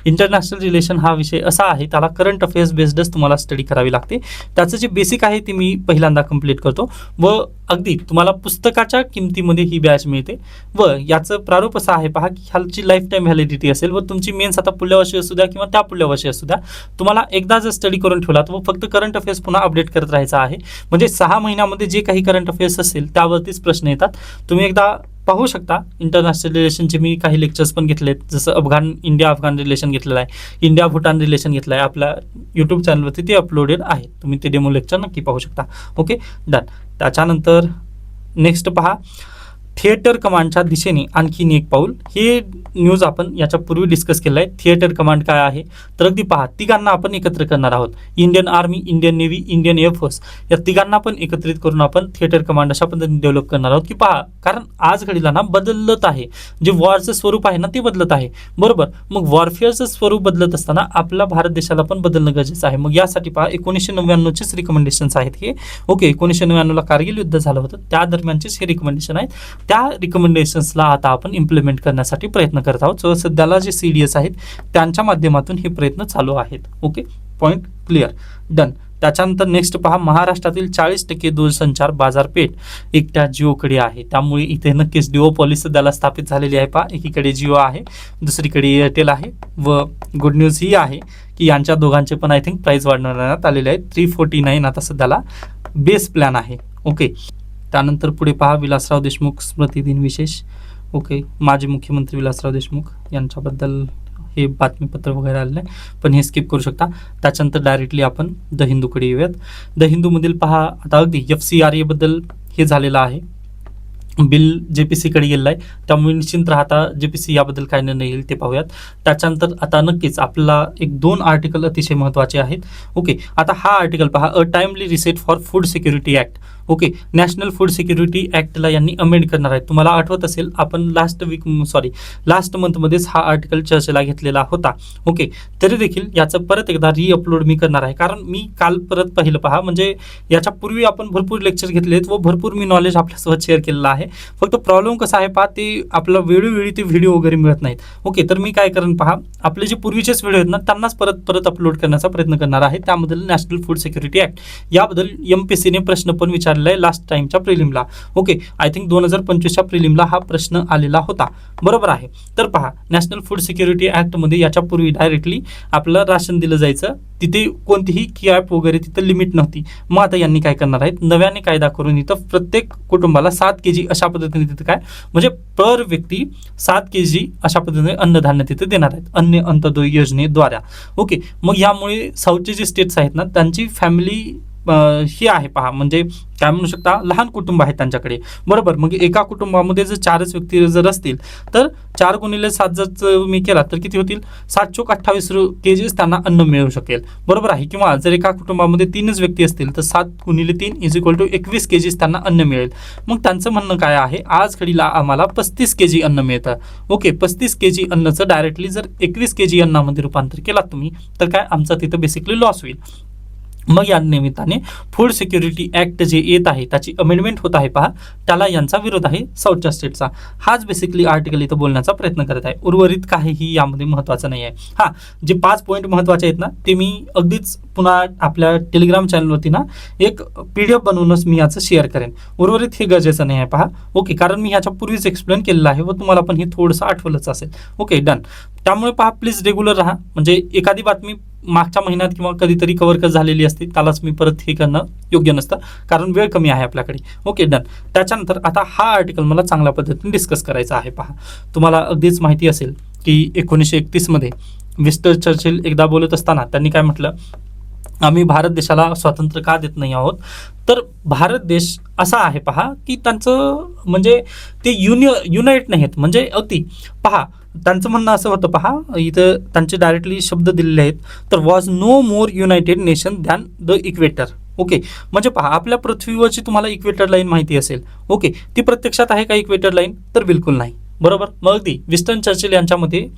इंटरनॅशनल रिलेशन हा विषय असा आहे, त्याला करंट अफेअर्स बेस्डच तुम्हाला स्टडी करावी लागते. त्याचं जे बेसिक आहे ते मी पहिल्यांदा कंप्लीट करतो व अगदी तुम्हाला पुस्तकाच्या किमतीमध्ये ही बॅच मिळते. व याचं प्रारूप असं आहे पहा, की ह्याची लाईफ टाईम व्हॅलिडिटी असेल व तुमची मेन्स आता पुढल्या वर्षी असू द्या किंवा त्या पुढल्या वर्षी असू द्या, तुम्हाला एकदा जर स्टडी करून ठेवला तर फक्त करंट अफेअर्स पुन्हा अपडेट करत राहायचं आहे. म्हणजे 6 महिन्यामध्ये जे काही करंट अफेअर्स असेल त्यावरतीच प्रश्न येतात. तुम्ही एकदा पाहू शकता. इंटरनॅशनल रिलेशनचे मी काही लेक्चर्स पण घेतलेत, जसं इंडिया अफगाण रिलेशन घेतलेलं आहे, इंडिया भूटान रिलेशन घेतलं आहे, आपल्या यूट्यूब चॅनलवरती ते अपलोडेड आहे. तुम्ही ते डेमो लेक्चर नक्की पाहू शकता. Okay done. त्याच्यानंतर नेक्स्ट पहा, थिएटर कमांडच्या दिशेने आणखीन एक पाऊल. हे न्यूज आपण याच्यापूर्वी डिस्कस केलं आहे. थिएटर कमांड काय आहे तर अगदी पहा, तिघांना आपण एकत्र करणार आहोत. Indian army, Indian navy, Indian air force या तिघांना पण एकत्रित करून आपण थिएटर कमांड अशा पद्धतीने डेव्हलप करणार आहोत. की पहा, कारण आज घडीला ना बदलत आहे, जे वॉरचं स्वरूप आहे ना ते बदलत आहे, बरोबर. मग वॉरफेअरचं स्वरूप बदलत असताना आपल्या भारत देशाला पण बदलणं गरजेचं आहे. मग यासाठी पहा, 1999चेच रिकमेंडेशन्स आहेत हे. ओके, 1999ला कारगिल युद्ध झालं होतं, त्या दरम्यानचेच हे रिकमेंडेशन आहेत. त्या रिकमेंडेशन्सला आता आपण इम्प्लिमेंट करण्यासाठी प्रयत्न करत आहोत. सो सध्याला जे CDS आहेत त्यांच्या माध्यमातून हे प्रयत्न चालू आहेत. Okay, point clear, done. त्याच्यानंतर नेक्स्ट पहा, महाराष्ट्रातील 40% दूरसंचार बाजारपेठ एकट्या जिओकडे आहे. त्यामुळे इथे नक्कीच डिओपॉली सध्याला स्थापित झालेली आहे. पहा, एकीकडे जिओ आहे, दुसरीकडे एअरटेल आहे. व गुड न्यूज ही आहे की यांच्या दोघांचे पण आय थिंक प्राईस वाढवण्यात आलेले आहेत. 349 आता सध्याला बेस प्लॅन आहे. ओके, त्यानंतर पुढे पहा, विलासराव देशमुख स्मृती दिन विशेष. ओके, माजी मुख्यमंत्री विलासराव देशमुख यांच्याबद्दल हे बातमीपत्र वगैरे आलेलं आहे, पण हे स्किप करू शकता. त्याच्यानंतर डायरेक्टली आपण द हिंदूकडे येऊयात. द हिंदूमधील पहा, आता अगदी FCRA बद्दल हे झालेलं आहे, बिल JPCकडे गेलेलं आहे. त्यामुळे निश्चिंत राहता JPC याबद्दल काय निर्णय येईल ते पाहूयात. त्याच्यानंतर आता नक्कीच आपल्याला 2 आर्टिकल अतिशय महत्त्वाचे आहेत. ओके, आता हा आर्टिकल पहा, a timely reset for food security act. Okay, national food security ॲक्टला यांनी अमेंड करणार आहेत. तुम्हाला आठवत असेल आपण लास्ट मंथमध्येच हा आर्टिकल चर्चेला घेतलेला होता. ओके, तरी देखील याचं परत एकदा रिअपलोड मी करणार आहे, कारण मी काल परत पाहिलं पहा, म्हणजे याच्या पूर्वी आपण भरपूर लेक्चर घेतले आहेत व भरपूर मी नॉलेज आपल्यासोबत शेअर केलेलं आहे. फक्त प्रॉब्लेम कसा आहे पहा, ते आपला वेळोवेळी ते व्हिडिओ वगैरे मिळत नाहीत. ओके, तर मी काय करेन पहा, आपले जे पूर्वीचेच व्हिडिओ आहेत ना त्यांनाच परत अपलोड करण्याचा प्रयत्न करणार आहे. त्याबद्दल नॅशनल फूड सिक्युरिटी ॲक्ट याबद्दल MPSCने प्रश्न पण विचारलेला आहे लास्ट टाइमच्या प्रिलिमला. ओके, आय थिंक 2025च्या प्रिलिमला हा प्रश्न आलेला होता, बरोबर आहे. तर पहा, नॅशनल फूड सिक्युरिटी ॲक्टमध्ये याच्यापूर्वी डायरेक्टली आपलं राशन दिलं जायचं, तिथे कोणतीही कॅप वगैरे तिथं लिमिट नव्हती. मग आता यांनी काय करणार आहेत, नव्याने कायदा करून इथं प्रत्येक कुटुंबाला 7 kg अशा पद्धतीने तिथं काय म्हणजे पर व्यक्ती 7 kg अशा पद्धतीने अन्नधान्य तिथे देणार आहेत, अन्न अंत्योदय योजनेद्वारा. ओके, मग यामुळे साऊथचे जे स्टेट्स आहेत ना त्यांची फॅमिली ही आहे पहा, म्हणजे काय म्हणू शकता, लहान कुटुंब आहेत त्यांच्याकडे, बरोबर. मग एका कुटुंबामध्ये जर 4च व्यक्ती जर असतील तर 4 × 7 जर मी केला तर किती होतील, 7 × 28 kg त्यांना अन्न मिळू शकेल, बरोबर आहे. किंवा जर एका कुटुंबामध्ये 3च व्यक्ती असतील तर 7 × 3 = 21 kg त्यांना अन्न मिळेल. मग त्यांचं म्हणणं काय आहे, आज घडीला आम्हाला 35 kg अन्न मिळतं. ओके, 35 kg अन्नाचं डायरेक्टली जर 21 kg अन्नामध्ये रूपांतर केलात तुम्ही तर काय आमचा तिथं बेसिकली लॉस होईल. मग या निमित्ताने फूड सिक्युरिटी ऍक्ट जे येत आहे त्याची अमेंडमेंट होत आहे पहा, त्याला यांचा विरोध आहे साऊथच्या स्टेटचा. हाच बेसिकली आर्टिकल इथं बोलण्याचा प्रयत्न करत आहे. उर्वरित काहीही यामध्ये महत्त्वाचं नाही आहे. हां, जे 5 पॉईंट महत्त्वाचे आहेत ना ते मी अगदीच पुन्हा आपल्या टेलिग्राम चॅनलवरती ना एक PDF बनवूनच मी याचं शेअर करेन. उर्वरित हे गरजेचं नाही आहे पहा. ओके, कारण मी ह्याच्या पूर्वीच एक्सप्लेन केलेलं आहे व तुम्हाला पण हे थोडंसं आठवलंच असेल. Okay, done. त्यामुळे पहा प्लीज रेग्युलर राहा. म्हणजे एखादी बातमी मागच्या महिन्यात किंवा कधीतरी कव्हर झालेली असते त्यालाच मी परत हे करणं योग्य नसतं, कारण वेळ कमी आहे आपल्याकडे. Okay, done. त्याच्यानंतर आता हा आर्टिकल मला चांगल्या पद्धतीने डिस्कस करायचा आहे. पहा, तुम्हाला अगदीच माहिती असेल की 1931 मध्ये विस्टन चर्चिल एकदा बोलत असताना त्यांनी काय म्हटलं, आम्ही भारत देशाला स्वातंत्र्य का देत नाही आहोत, तर भारत देश असा आहे पहा की त्यांचं म्हणजे ते युनाइट नाही आहेत. म्हणजे अगदी पहा त्यांचं म्हणणं असं होतं पहा, इथं त्यांचे डायरेक्टली शब्द दिलेले आहेत, तर was no more united nation than the equator. Okay, म्हणजे पहा आपल्या पृथ्वीवरची तुम्हाला इक्वेटर लाईन माहिती असेल. ओके, ती प्रत्यक्षात आहे का इक्वेटर लाईन, तर बिलकुल नाही. बरोबर. मग अगदी विस्टन चर्चिल यांच्यामध्ये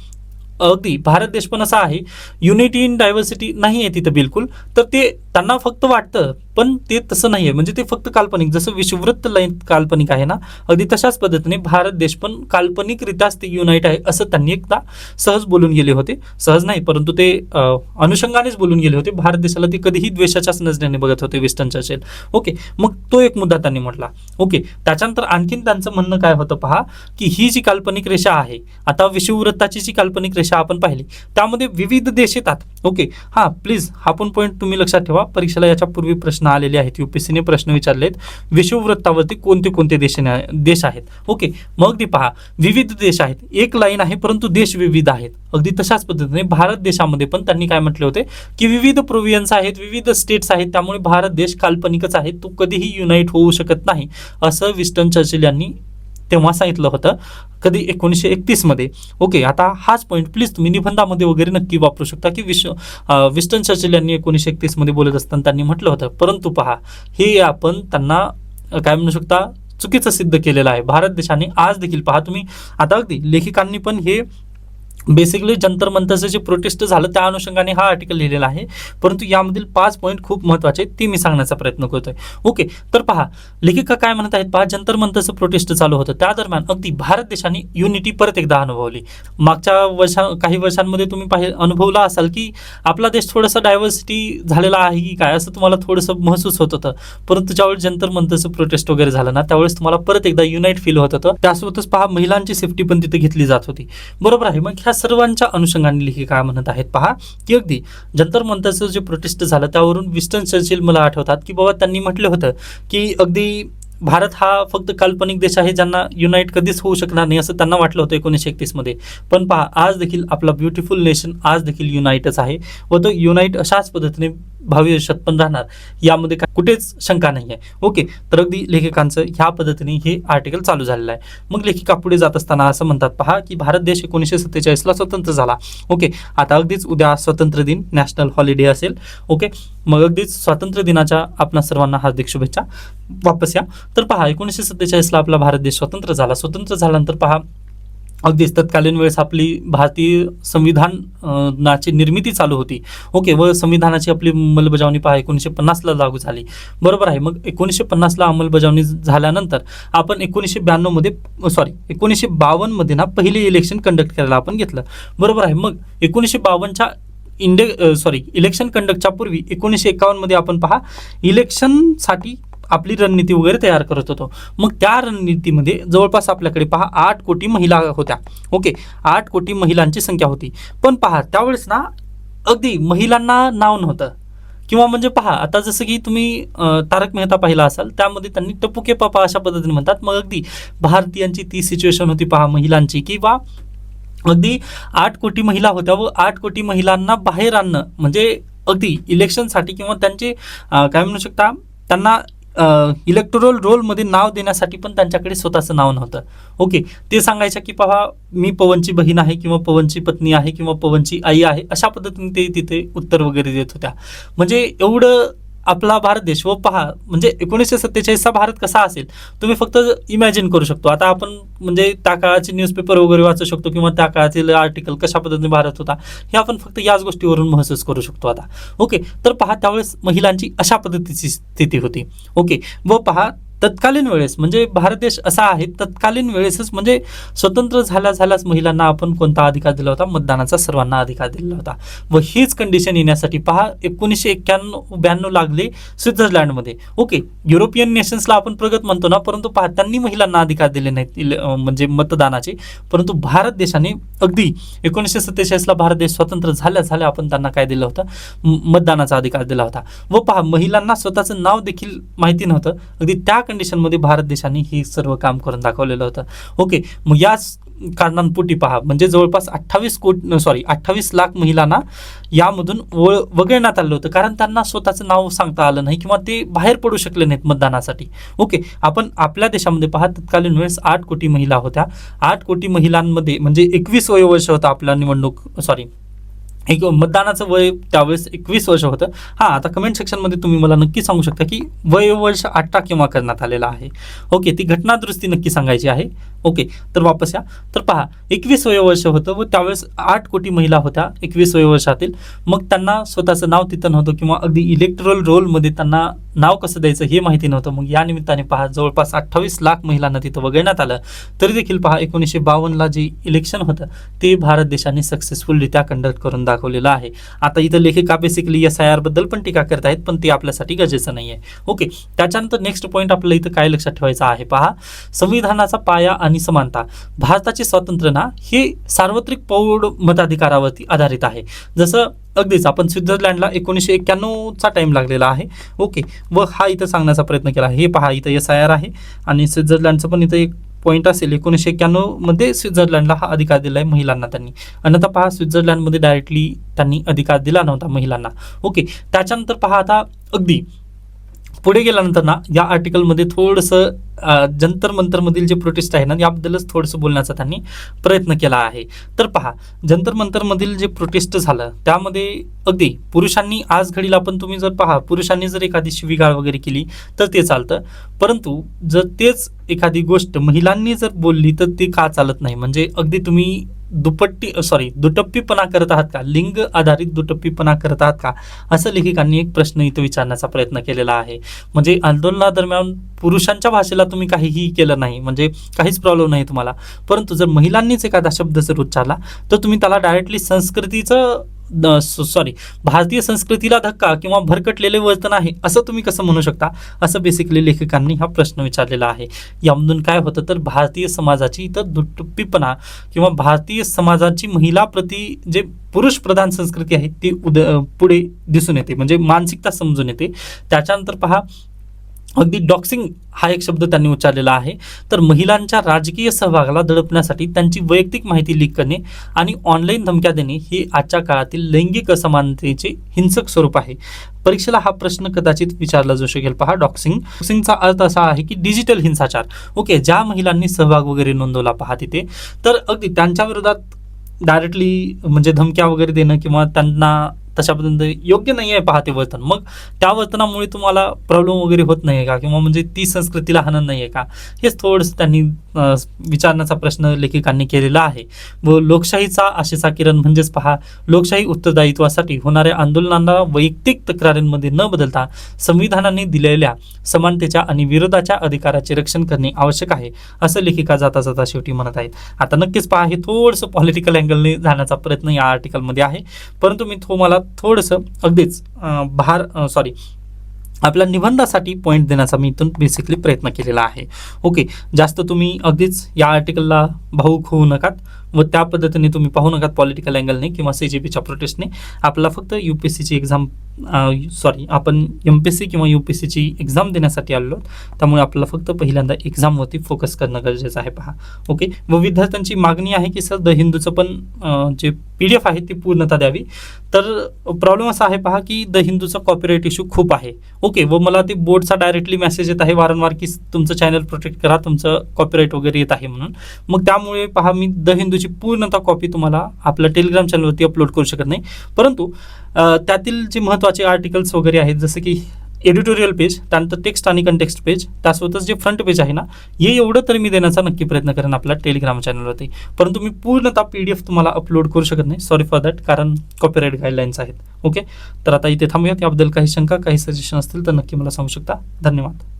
अगदी भारत देश पण असा आहे, युनिटी इन डायव्हर्सिटी नाही आहे तिथं बिलकुल. तर ते त्यांना फक्त वाटतं, पण ते तसं नाही आहे. म्हणजे ते फक्त काल्पनिक, जसं विषुववृत्त लाईन काल्पनिक आहे ना, अगदी तशाच पद्धतीने भारत देश पण काल्पनिकरित्याच ते युनाइट आहे असं त्यांनी एकदा सहज बोलून गेले होते. सहज नाही, परंतु ते अनुषंगानेच बोलून गेले होते. भारत देशाला ते कधीही द्वेषाच्याच नजरेने बघत होते विस्टन चर्चिल. ओके, मग तो एक मुद्दा त्यांनी म्हटला. ओके, त्याच्यानंतर आणखीन त्यांचं म्हणणं काय होतं पहा, की ही जी काल्पनिक रेषा आहे, आता विषुववृत्ताची जी काल्पनिक रेषा आपण पाहिली त्यामध्ये विविध देश येतात. ओके, हां प्लीज हा पण पॉईंट तुम्ही लक्षात ठेवा, परीक्षेला याच्या पूर्वी प्रश्न आलेले आहेत, UPSCने प्रश्न विचारलेत विषुववृत्तावरती कोणते कोणते देश आहेत. ओके, मग ती पहा विविध देश आहेत, एक लाईन आहे परंतु देश विविध आहेत. अगदी तशाच पद्धतीने भारत देशामध्ये पण त्यांनी काय म्हटले होते की विविध प्रोव्हियन्स आहेत, विविध स्टेट्स आहेत, त्यामुळे भारत देश काल्पनिकच आहे, तो कधीही युनाइट होऊ शकत नाही असं विस्टन चर्चिल यांनी तेव्हा सांगितलं होतं. कधी 1931 मध्ये. ओके, आता हाच पॉईंट प्लीज तुम्ही निबंधामध्ये वगैरे नक्की वापरू शकता की विस्टन चर्चिल यांनी 1931 मध्ये बोलत असताना त्यांनी म्हटलं होतं, परंतु पहा हे आपण त्यांना काय म्हणू शकता चुकीचं सिद्ध केलेलं आहे भारत देशाने. आज देखील पहा तुम्ही, आता अगदी लेखिकांनी पण हे बेसिकली जंतर मंतरचं जे प्रोटेस्ट झालं त्या अनुषंगाने हा आर्टिकल लिहिलेला आहे, परंतु यामधील 5 पॉईंट खूप महत्त्वाचे आहेत ते मी सांगण्याचा प्रयत्न करतोय. ओके, तर पहा लेखिका काय म्हणत आहेत पहा, जंतर मंतरचं प्रोटेस्ट चालू होतं त्या दरम्यान अगदी भारत देशाने युनिटी परत एकदा अनुभवली. मागच्या काही वर्षांमध्ये तुम्ही अनुभवला असाल की आपला देश थोडासा डायव्हर्सिटी झालेला आहे की काय असं तुम्हाला थोडंसं महसूस होत होतं, परंतु ज्यावेळेस जंतर मंतरचं प्रोटेस्ट वगैरे झालं ना त्यावेळेस तुम्हाला परत एकदा युनाइट फील होत होतं. त्यासोबतच पहा महिलांची सेफ्टी पण तिथे घेतली जात होती. बरोबर आहे. मग ह्या सर्वांच्या अनुषंगाने लेखिका काय म्हणत आहेत पहा, की अगदी जंतर मंतरचं जे प्रोटेस्ट झालं त्यावरून विस्टन चर्चिल मला आठवतात की बाबा त्यांनी म्हटलं होतं की अगदी भारत हा फक्त काल्पनिक देश आहे ज्यांना युनाइट कधीच होऊ शकणार नाही असं त्यांना वाटलं होतं 1931 मध्ये. पण पहा आज देखील आपला ब्युटिफुल नेशन आज देखील युनाइटच आहे व तो युनाइट अशाच पद्धतीने भावी आयुष्यात पण राहणार, यामध्ये कुठेच शंका नाही आहे. ओके, तर अगदी लेखकांचं ह्या पद्धतीने हे आर्टिकल चालू झालेलं आहे. मग लेखिका पुढे जात असताना असं म्हणतात पहा की भारत देश 1947 ला स्वतंत्र झाला. ओके, आता अगदीच उद्या स्वातंत्र्य दिन नॅशनल हॉलिडे असेल. ओके, मग अगदीच स्वातंत्र्य दिनाच्या आपणा सर्वांना हार्दिक शुभेच्छा. वापस या. तर पहा 1947 ला आपला भारत देश स्वतंत्र झाला. स्वतंत्र झाल्यानंतर पहा अगदीच तत्कालीन वेळेस आपली भारतीय संविधानाची निर्मिती चालू होती. ओके, व संविधानाची आपली अंमलबजावणी पहा 1950 ला लागू झाली. बरोबर आहे. मग 1950 ला अंमलबजावणी झाल्यानंतर आपण 1952 मध्ये ना पहिले इलेक्शन कंडक्ट करायला आपण घेतलं. बरोबर आहे. मग 1952च्या इलेक्शन कंडक्टच्या पूर्वी 1951 मध्ये आपण पहा इलेक्शनसाठी आपली रणनीती वगैरे तयार करत होतो. मग त्या रणनीतीमध्ये जवळपास आपल्याकडे पहा 8 कोटी महिला होत्या. ओके, 8 कोटी महिलांची संख्या होती. पण पहा त्यावेळेस ना अगदी महिलांना नाव नव्हतं, किंवा म्हणजे पहा आता जसं की तुम्ही तारक मेहता पाहिला असाल त्यामध्ये त्यांनी टपुके पापा अशा पद्धतीने म्हणतात. मग अगदी भारतीयांची ती सिच्युएशन होती पहा महिलांची, किंवा अगदी 8 कोटी महिला होत्या व 8 कोटी महिलांना बाहेर आणणं म्हणजे अगदी इलेक्शनसाठी किंवा त्यांचे काय म्हणू शकता त्यांना इलेक्टोरल रोलमध्ये नाव देण्यासाठी पण त्यांच्याकडे स्वतःचं नाव नव्हतं. ओके, ते सांगायचं की पहा मी पवनची बहीण आहे किंवा पवनची पत्नी आहे किंवा पवनची आई आहे, अशा पद्धतीने ते तिथे उत्तर वगैरे देत होत्या. म्हणजे एवढं आपला भारत देश व पहा म्हणजे 1947चा भारत कसा असेल तुम्ही फक्त इमॅजिन करू शकतो. आता आपण म्हणजे त्या काळाचे न्यूजपेपर वगैरे वाचू शकतो किंवा त्या काळातील आर्टिकल कशा पद्धतीने भारत होता हे आपण फक्त याच गोष्टीवरून महसूस करू शकतो आता. ओके, तर पहा त्यावेळेस महिलांची अशा पद्धतीची स्थिती होती. ओके, व पहा तत्कालीन वेळेस म्हणजे भारत देश असा आहे तत्कालीन वेळेसच म्हणजे स्वतंत्र झाल्याच महिलांना आपण कोणता अधिकार दिला होता, मतदानाचा सर्वांना अधिकार दिला होता. व हीच कंडिशन येण्यासाठी पहा 1991-92 लागले स्वित्झर्लंडमध्ये. ओके, युरोपियन नेशन्सला आपण प्रगत म्हणतो ना, परंतु पहा त्यांनी महिलांना अधिकार दिले नाहीत म्हणजे मतदानाचे. परंतु भारत देशाने अगदी 1947ला भारत देश स्वतंत्र झाल्या आपण त्यांना काय दिलं होतं, मतदानाचा अधिकार दिला होता. व पहा महिलांना स्वतःचं नाव देखील माहिती नव्हतं. अगदी त्या कंडिशनमध्ये भारत देशाने हे सर्व काम करून दाखवलेलं होतं. ओके, मग याच कारणांपोटी पहा म्हणजे जवळपास 28 लाख महिलांना यामधून वगळण्यात आलं होतं, कारण त्यांना स्वतःचं नाव सांगता आलं नाही किंवा ते बाहेर पडू शकले नाहीत मतदानासाठी. ओके, आपण आपल्या देशामध्ये पहा तत्कालीन वेळेस 8 कोटी महिला होत्या. 8 कोटी महिलांमध्ये म्हणजे 21 वयोवर्ष होतं आपला मतदानाचं वय त्यावेळेस 21 वर्ष होतं. हां, आता कमेंट सेक्शनमध्ये तुम्ही मला नक्की सांगू शकता की वयोवर्ष 18 केव्हा करण्यात आलेला आहे. ओके, ती घटना दुरुस्ती नक्की सांगायची आहे. ओके, तर वापस या. तर पहा 21 वयोवर्ष होतं व त्यावेळेस 8 कोटी महिला होत्या 21 वयोवर्षातील. मग त्यांना स्वतःचं नाव तिथं नव्हतं किंवा अगदी इलेक्टोरल रोलमध्ये त्यांना नाव कसं द्यायचं हे माहिती नव्हतं. मग या निमित्ताने पहा जवळपास 28 लाख महिलांना तिथं वगळण्यात आलं. तरी देखील पहा 1952ला जे इलेक्शन होतं ते भारत देशाने सक्सेसफुलरित्या कंडक्ट करून दाखवलेलं आहे. आता इथं लेखिका बेसिकली SIR बद्दल पण टीका करत आहेत, पण ते आपल्यासाठी गरजेचं नाही आहे. ओके, त्याच्यानंतर नेक्स्ट पॉईंट आपल्याला इथं काय लक्षात ठेवायचं आहे पहा, संविधानाचा पाया आणि समानता. भारताचे स्वातंत्र्य ना हे सार्वत्रिक पौढ मताधिकारावरती आधारित आहे. जसं अगदीच आपण स्वित्झर्लंडला 1991चा टाइम लागलेला आहे. ओके, व हा इथं सांगण्याचा प्रयत्न केला. हे पहा इथं SIR आहे आणि स्वित्झर्लंडचं पण इथं एक पॉईंट असेल. 1991मध्ये स्वित्झर्लंडला हा अधिकार दिला आहे महिलांना त्यांनी. आणि आता पहा स्वित्झर्लंडमध्ये डायरेक्टली त्यांनी अधिकार दिला नव्हता महिलांना. ओके, त्याच्यानंतर पहा आता अगदी पुढे गेल्यानंतर ना या आर्टिकलमध्ये थोडंसं जंतर मंतरमधील जे प्रोटेस्ट आहे ना याबद्दलच थोडंसं बोलण्याचा त्यांनी प्रयत्न केला आहे. तर पहा जंतर मंतरमधील जे प्रोटेस्ट झालं त्यामध्ये अगदी पुरुषांनी आज घडीला पण तुम्ही जर पहा पुरुषांनी जर एखादी शिवीगाळ वगैरे केली तर ते चालतं, परंतु जर तेच एखादी गोष्ट महिलांनी जर बोलली तर ते का चालत नाही. म्हणजे अगदी तुम्ही दुटप्पीपणा करत आहात का, लिंग आधारित दुटप्पीपणा करत आहात का, असं लेखिकांनी एक प्रश्न इथं विचारण्याचा प्रयत्न केलेला आहे. म्हणजे आंदोलनादरम्यान पुरुषांच्या भाषेला तुम्ही काहीही केलं नाही म्हणजे काहीच प्रॉब्लेम नाही तुम्हाला, परंतु जर महिलांनीच एखादा शब्द जर उच्चारला तर तुम्ही त्याला डायरेक्टली भारतीय संस्कृतीला धक्का किंवा भरकटलेले वर्तन आहे असं तुम्ही कसं म्हणू शकता, असं बेसिकली लेखकांनी हा प्रश्न विचारलेला आहे. यामधून काय होतं तर भारतीय समाजाची इथं दुटप्पीपणा किंवा भारतीय समाजाची महिला प्रति जे पुरुष प्रधान संस्कृती आहे ती पुढे दिसून येते, म्हणजे मानसिकता समजून येते. त्याच्यानंतर पहा अगदी डॉक्सिंग हा एक शब्द त्यांनी उच्चारलेला आहे. तर महिलांच्या राजकीय सहभागाला दडपण्यासाठी त्यांची वैयक्तिक माहिती लीक करणे आणि ऑनलाईन धमक्या देणे हे आजच्या काळातील लैंगिक असमानतेचे हिंसक स्वरूप आहे. परीक्षेला हा प्रश्न कदाचित विचारला जाऊ शकेल. पहा डॉक्सिंगचा अर्थ असा आहे की डिजिटल हिंसाचार. ओके, ज्या महिलांनी सहभाग वगैरे नोंदवला पहा तिथे तर अगदी त्यांच्या विरोधात डायरेक्टली म्हणजे धमक्या वगैरे देणं किंवा त्यांना तशापर्यंत योग्य नाही आहे पहा ते वर्तन. मग त्या वर्तनामुळे तुम्हाला प्रॉब्लेम वगैरे होत नाही आहे का, किंवा म्हणजे ती संस्कृतीला हानी नाही आहे का, हेच थोडंसं त्यांनी विचारण्याचा प्रश्न लेखिकांनी केलेला आहे. व लोकशाहीचा आशेचा किरण म्हणजेच पहा लोकशाही उत्तरदायित्वासाठी होणाऱ्या आंदोलनांना वैयक्तिक तक्रारींमध्ये न बदलता संविधानाने दिलेल्या समानतेच्या आणि विरोधाच्या अधिकाराचे रक्षण करणे आवश्यक आहे असं लेखिका जाता जाता शेवटी म्हणत आहेत. आता नक्कीच पहा हे थोडंसं पॉलिटिकल अँगलने जाण्याचा प्रयत्न या आर्टिकलमध्ये आहे, परंतु मी तुम्हाला थोडंसं अगदीच आपल्या निबंधासाठी पॉईंट देण्याचा मी इथून बेसिकली प्रयत्न केलेला आहे. ओके, जास्त तुम्ही अगदीच या आर्टिकलला भावूक होऊ नकात व त्या पद्धतीने तुम्ही पाहू नकात पॉलिटिकल अँगलने किंवा CGPच्या प्रोटेस्टने. आपल्याला फक्त UPSCची एक्झाम आपण MPSC किंवा UPSCची एक्झाम देण्यासाठी आलेलो, त्यामुळे आपल्याला फक्त पहिल्यांदा एक्झामवरती फोकस करणं गरजेचं आहे. पहा ओके, व विद्यार्थ्यांची मागणी आहे की सर द हिंदूचं पण जे PDF आहे ती पूर्णता द्यावी. तर प्रॉब्लेम असा आहे पहा की द हिंदूचा कॉपीराईट इश्यू खूप आहे. ओके, व मला ते बोर्डचा डायरेक्टली मेसेज येत आहे वारंवार की तुमचं चॅनल प्रोटेक्ट करा, तुमचं कॉपीराईट वगैरे येत आहे म्हणून. मग त्यामुळे पहा मी द हिंदूची पूर्णतः कॉपी तुम्हाला आपल्या टेलिग्राम चॅनलवरती अपलोड करू शकत नाही, परंतु त्यातील जे महत्त्वाचे आर्टिकल्स वगैरे आहेत जसं की एडिटोरियल पेज, त्यानंतर टेक्स्ट आणि कंटेक्स्ट पेज, त्यासोबतच जे फ्रंट पेज आहे ना, हे एवढं तर मी देण्याचा नक्की प्रयत्न करेन आपल्या टेलिग्राम चॅनलवरती. परंतु मी पूर्णतः PDF तुम्हाला अपलोड करू शकत नाही, सॉरी फॉर दॅट, कारण कॉपीराईट गाईडलाईन्स आहेत. ओके, तर आता इथे थांबूयात. याबद्दल काही शंका, काही सजेशन असतील तर नक्की मला सांगू शकता. धन्यवाद.